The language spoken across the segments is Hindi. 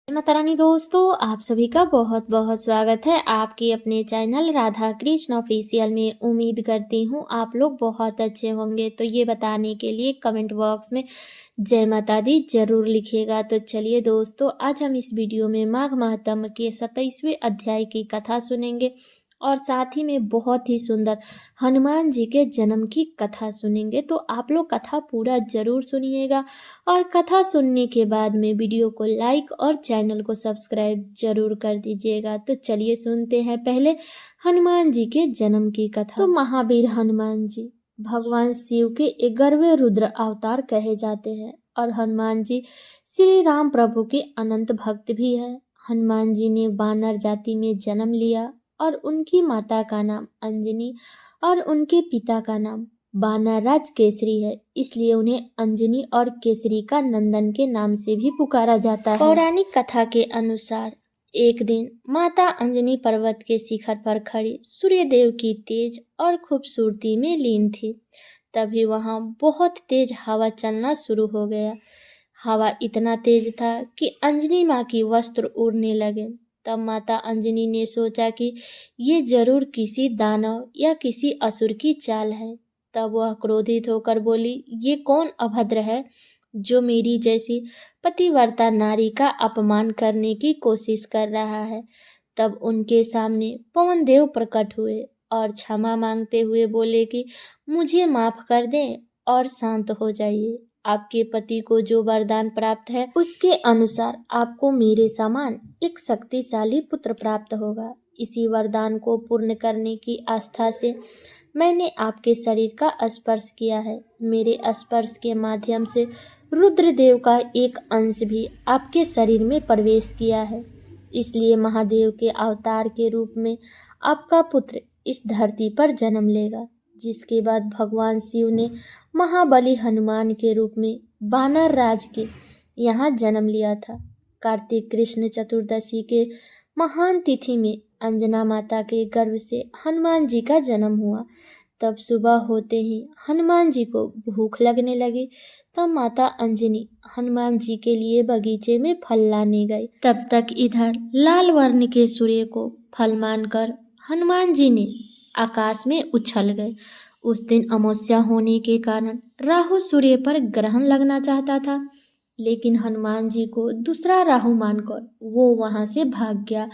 माता रानी दोस्तों, आप सभी का बहुत बहुत स्वागत है आपके अपने चैनल राधा कृष्ण ऑफिशियल में। उम्मीद करती हूँ आप लोग बहुत अच्छे होंगे। तो ये बताने के लिए कमेंट बॉक्स में जय माता दी जरूर लिखिएगा। तो चलिए दोस्तों, आज हम इस वीडियो में माघ महात्म के 27वें अध्याय की कथा सुनेंगे और साथ ही में बहुत ही सुंदर हनुमान जी के जन्म की कथा सुनेंगे। तो आप लोग कथा पूरा जरूर सुनिएगा और कथा सुनने के बाद में वीडियो को लाइक और चैनल को सब्सक्राइब जरूर कर दीजिएगा। तो चलिए सुनते हैं पहले हनुमान जी के जन्म की कथा। तो महावीर हनुमान जी भगवान शिव के 11वें रुद्र अवतार कहे जाते हैं और हनुमान जी श्री राम प्रभु के अनंत भक्त भी हैं। हनुमान जी ने वानर जाति में जन्म लिया और उनकी माता का नाम अंजनी और उनके पिता का नाम वानरराज केसरी है, इसलिए उन्हें अंजनी और केसरी का नंदन के नाम से भी पुकारा जाता है। पौराणिक कथा के अनुसार एक दिन माता अंजनी पर्वत के शिखर पर खड़ी सूर्यदेव की तेज और खूबसूरती में लीन थी। तभी वहां बहुत तेज हवा चलना शुरू हो गया। हवा इतना तेज था कि अंजनी माँ की वस्त्र उड़ने लगे। तब माता अंजनी ने सोचा कि ये जरूर किसी दानव या किसी असुर की चाल है। तब वह क्रोधित होकर बोली, ये कौन अभद्र है जो मेरी जैसी पतिव्रता नारी का अपमान करने की कोशिश कर रहा है। तब उनके सामने पवन देव प्रकट हुए और क्षमा मांगते हुए बोले कि मुझे माफ कर दें और शांत हो जाइए। आपके पति को जो वरदान प्राप्त है उसके अनुसार आपको मेरे समान एक शक्तिशाली पुत्र प्राप्त होगा। इसी वरदान को पूर्ण करने की आस्था से मैंने आपके शरीर का स्पर्श किया है। मेरे स्पर्श के माध्यम से रुद्रदेव का एक अंश भी आपके शरीर में प्रवेश किया है। इसलिए महादेव के अवतार के रूप में आपका पुत्र इस धरती पर जन्म लेगा। जिसके बाद भगवान शिव ने महाबली हनुमान के रूप में वानर राज के यहाँ जन्म लिया था। कार्तिक कृष्ण चतुर्दशी के महान तिथि में अंजना माता के गर्भ से हनुमान जी का जन्म हुआ। तब सुबह होते ही हनुमान जी को भूख लगने लगी। तब माता अंजनी हनुमान जी के लिए बगीचे में फल लाने गई। तब तक इधर लाल वर्ण के सूर्य को फल मानकर हनुमान जी ने आकाश में उछल गए। उस दिन अमावस्या होने के कारण राहु सूर्य पर ग्रहण लगना चाहता था, लेकिन हनुमान जी को दूसरा राहु मानकर वो वहां से भाग गया।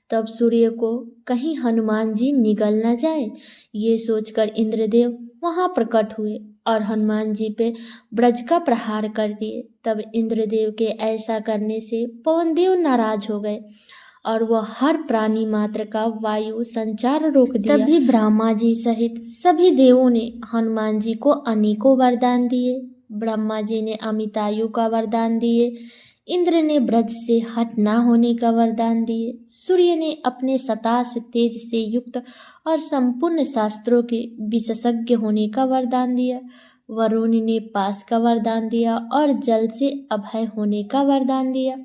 तब सूर्य को कहीं हनुमान जी निगल न जाए, ये सोचकर इंद्रदेव वहां प्रकट हुए और हनुमान जी पे ब्रज का प्रहार कर दिए। तब इंद्रदेव के ऐसा करने से पवन देव नाराज हो गए और वह हर प्राणी मात्र का वायु संचार रोक दिया। तभी ब्रह्मा जी सहित सभी देवों ने हनुमान जी को अनेकों वरदान दिए। ब्रह्मा जी ने अमितायु का वरदान दिए, इंद्र ने ब्रज से हट ना होने का वरदान दिए, सूर्य ने अपने सताश तेज से युक्त और संपूर्ण शास्त्रों के विशेषज्ञ होने का वरदान दिया, वरुण ने पास का वरदान दिया और जल से अभय होने का वरदान दिया।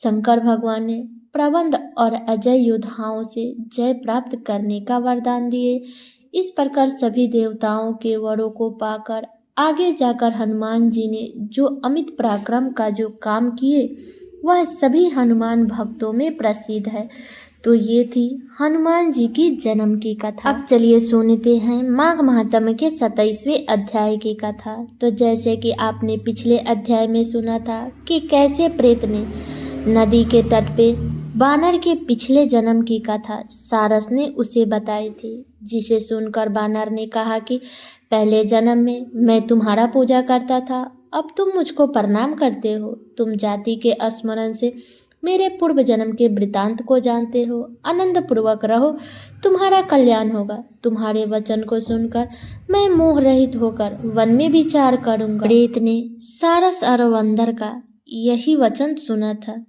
शंकर भगवान ने प्रबंध और अजय योद्धाओं से जय प्राप्त करने का वरदान दिए। इस प्रकार सभी देवताओं के वरों को पाकर आगे जाकर हनुमान जी ने जो अमित पराक्रम का जो काम किए वह सभी हनुमान भक्तों में प्रसिद्ध है। तो ये थी हनुमान जी की जन्म की कथा। अब चलिए सुनते हैं माघ महात्म के 27वें अध्याय की कथा। तो जैसे कि आपने पिछले अध्याय में सुना था कि कैसे प्रेत ने नदी के तट पे बानर के पिछले जन्म की कथा सारस ने उसे बताई थी, जिसे सुनकर बानर ने कहा कि पहले जन्म में मैं तुम्हारा पूजा करता था, अब तुम मुझको प्रणाम करते हो। तुम जाति के स्मरण से मेरे पूर्व जन्म के वृतांत को जानते हो। आनंद पूर्वक रहो, तुम्हारा कल्याण होगा। तुम्हारे वचन को सुनकर मैं मोह रहित होकर वन में विचार करूंगा। प्रेत ने सारस और बंदर का यही वचन सुना था।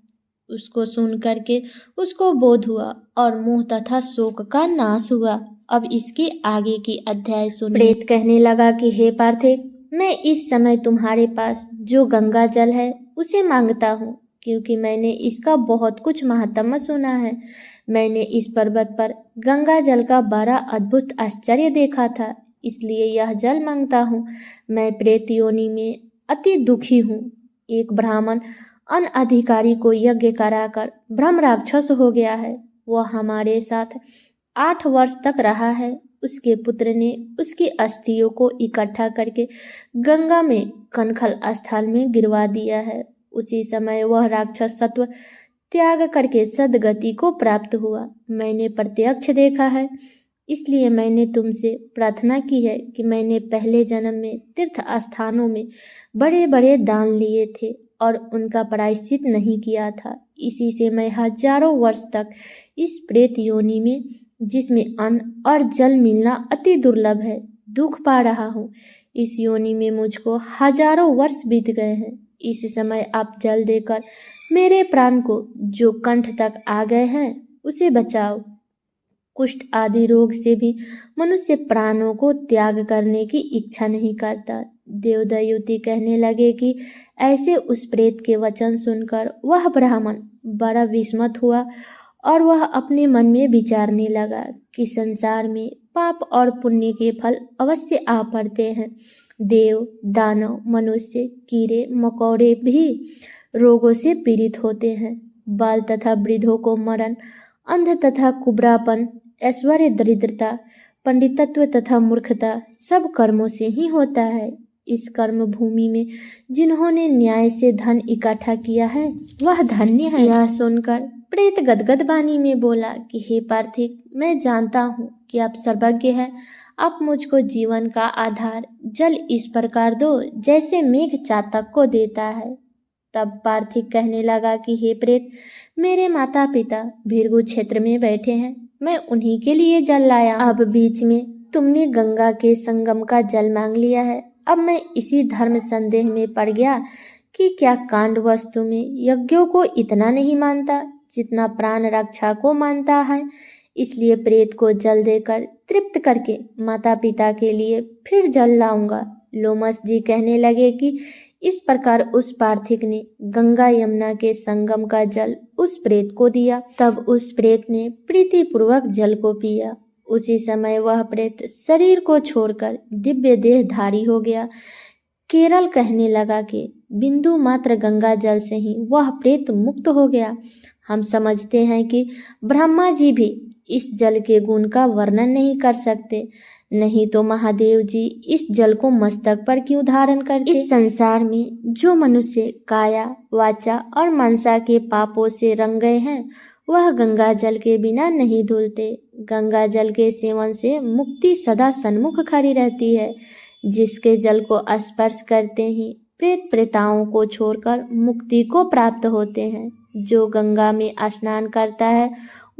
उसको सुन करके उसको बोध हुआ और मोह तथा शोक का नाश हुआ। अब इसके आगे की अध्याय सुनिए। प्रेत कहने लगा कि हे पार्थिव, मैं इस समय तुम्हारे पास जो गंगा जल है उसे मांगता हूँ, क्योंकि मैंने इसका बहुत कुछ महात्म्य सुना है। मैंने इस पर्वत पर गंगा जल का बड़ा अद्भुत आश्चर्य देखा था, इसलिए यह जल मांगता हूँ। मैं प्रेत योनि में अति दुखी हूँ। एक ब्राह्मण अनधिकारी को यज्ञ कराकर ब्रह्म राक्षस हो गया है। वह हमारे साथ 8 वर्ष तक रहा है। उसके पुत्र ने उसकी अस्थियों को इकट्ठा करके गंगा में कनखल स्थल में गिरवा दिया है। उसी समय वह राक्षस सत्व त्याग करके सद्गति को प्राप्त हुआ। मैंने प्रत्यक्ष देखा है, इसलिए मैंने तुमसे प्रार्थना की है कि मैंने पहले जन्म में तीर्थ स्थानों में बड़े बड़े दान लिए थे और उनका प्रायश्चित नहीं किया था। इसी से मैं हजारों वर्ष तक इस प्रेत योनि में, जिसमें अन्न और जल मिलना अति दुर्लभ है, दुख पा रहा हूँ। इस योनि में मुझको हजारों वर्ष बीत गए हैं। इस समय आप जल देकर मेरे प्राण को, जो कंठ तक आ गए हैं, उसे बचाओ। कुष्ठ आदि रोग से भी मनुष्य प्राणों को त्याग करने की इच्छा नहीं करता। देवदयुति कहने लगे कि ऐसे उस प्रेत के वचन सुनकर वह ब्राह्मण बड़ा विस्मित हुआ और वह अपने मन में विचारने लगा कि संसार में पाप और पुण्य के फल अवश्य आ पड़ते हैं। देव, दानव, मनुष्य, कीड़े मकोड़े भी रोगों से पीड़ित होते हैं। बाल तथा वृद्धों को मरण, अंध तथा कुबरापन, ऐश्वर्य, दरिद्रता, पंडितत्व तथा मूर्खता सब कर्मों से ही होता है। इस कर्म भूमि में जिन्होंने न्याय से धन इकट्ठा किया है वह धन्य है। यह सुनकर प्रेत गदगद वाणी में बोला कि हे पार्थिव, मैं जानता हूँ कि आप सर्वज्ञ हैं। आप मुझको जीवन का आधार जल इस प्रकार दो जैसे मेघ चातक को देता है। तब पार्थिव कहने लगा कि हे प्रेत, मेरे माता पिता भृगु क्षेत्र में बैठे हैं, मैं उन्हीं के लिए जल लाया। अब बीच में तुमने गंगा के संगम का जल मांग लिया है। अब मैं इसी धर्म संदेह में पड़ गया कि क्या कांड वस्तु में यज्ञों को इतना नहीं मानता जितना प्राण रक्षा को मानता है। इसलिए प्रेत को जल देकर तृप्त करके माता पिता के लिए फिर जल लाऊंगा। लोमस जी कहने लगे कि इस प्रकार उस पार्थिव ने गंगा यमुना के संगम का जल उस प्रेत को दिया। तब उस प्रेत ने प्रीतिपूर्वक जल को पिया। उसी समय वह प्रेत शरीर को छोड़कर दिव्य देहधारी हो गया। केरल कहने लगा कि बिंदु मात्र गंगा जल से ही वह प्रेत मुक्त हो गया। हम समझते हैं कि ब्रह्मा जी भी इस जल के गुण का वर्णन नहीं कर सकते, नहीं तो महादेव जी इस जल को मस्तक पर क्यों धारण करते। इस संसार में जो मनुष्य काया, वाचा और मनसा के पापों से रंग गए हैं वह गंगा जल के बिना नहीं धुलते। गंगा जल के सेवन से मुक्ति सदा सन्मुख खड़ी रहती है। जिसके जल को स्पर्श करते ही प्रेत प्रेताओं को छोड़कर मुक्ति को प्राप्त होते हैं। जो गंगा में स्नान करता है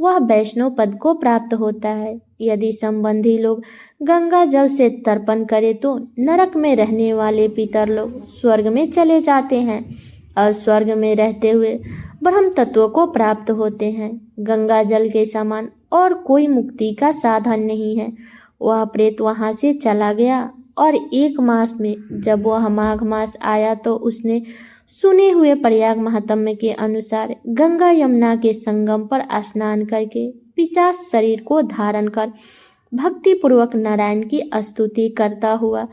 वह वैष्णव पद को प्राप्त होता है। यदि संबंधी लोग गंगा जल से तर्पण करें तो नरक में रहने वाले पितर लोग स्वर्ग में चले जाते हैं और स्वर्ग में रहते हुए ब्रह्म तत्व को प्राप्त होते हैं। गंगा जल के समान और कोई मुक्ति का साधन नहीं है। वह प्रेत वहां से चला गया और 1 मास में जब वह माघ मास आया तो उसने सुने हुए प्रयाग महात्म्य के अनुसार गंगा यमुना के संगम पर स्नान करके पिशाच शरीर को धारण कर भक्ति पूर्वक नारायण की स्तुति करता हुआ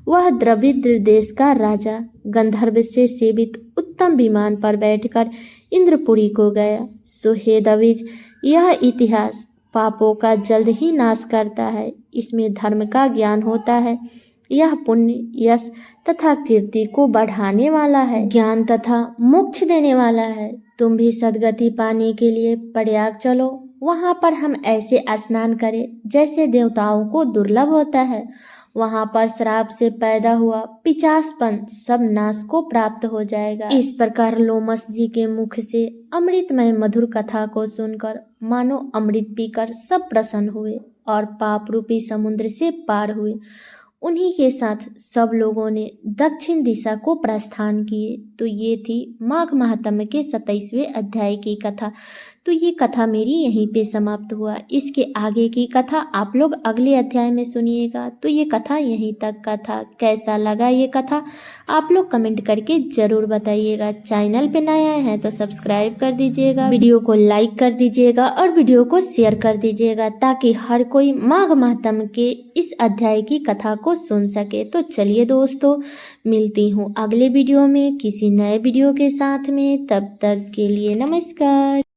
वह द्रविड़ देश का राजा गंधर्व से सेवित उत्तम विमान पर बैठकर इंद्रपुरी को गया। सो हे द्विज, यह इतिहास पापों का जल्द ही नाश करता है। इसमें धर्म का ज्ञान होता है। यह पुण्य, यश तथा कीर्ति को बढ़ाने वाला है, ज्ञान तथा मोक्ष देने वाला है। तुम भी सद्गति पाने के लिए प्रयाग चलो। वहां पर हम ऐसे स्नान करें जैसे देवताओं को दुर्लभ होता है। वहां पर श्राप से पैदा हुआ पिचासपन सब नाश को प्राप्त हो जाएगा। इस प्रकार लोमस जी के मुख से अमृतमय मधुर कथा को सुनकर मानो अमृत पीकर सब प्रसन्न हुए और पाप रूपी समुद्र से पार हुए। उन्हीं के साथ सब लोगों ने दक्षिण दिशा को प्रस्थान किए। तो ये थी माघ महात्म्य के 27वें अध्याय की कथा। तो ये कथा मेरी यहीं पे समाप्त हुआ। इसके आगे की कथा आप लोग अगले अध्याय में सुनिएगा। तो ये कथा यहीं तक का था। कैसा लगा ये कथा आप लोग कमेंट करके ज़रूर बताइएगा। चैनल पे नए आए हैं तो सब्सक्राइब कर दीजिएगा, वीडियो को लाइक कर दीजिएगा और वीडियो को शेयर कर दीजिएगा ताकि हर कोई माघ महात्म्य के इस अध्याय की कथा को को सुन सके। तो चलिए दोस्तों, मिलती हूँ अगले वीडियो में किसी नए वीडियो के साथ में। तब तक के लिए नमस्कार।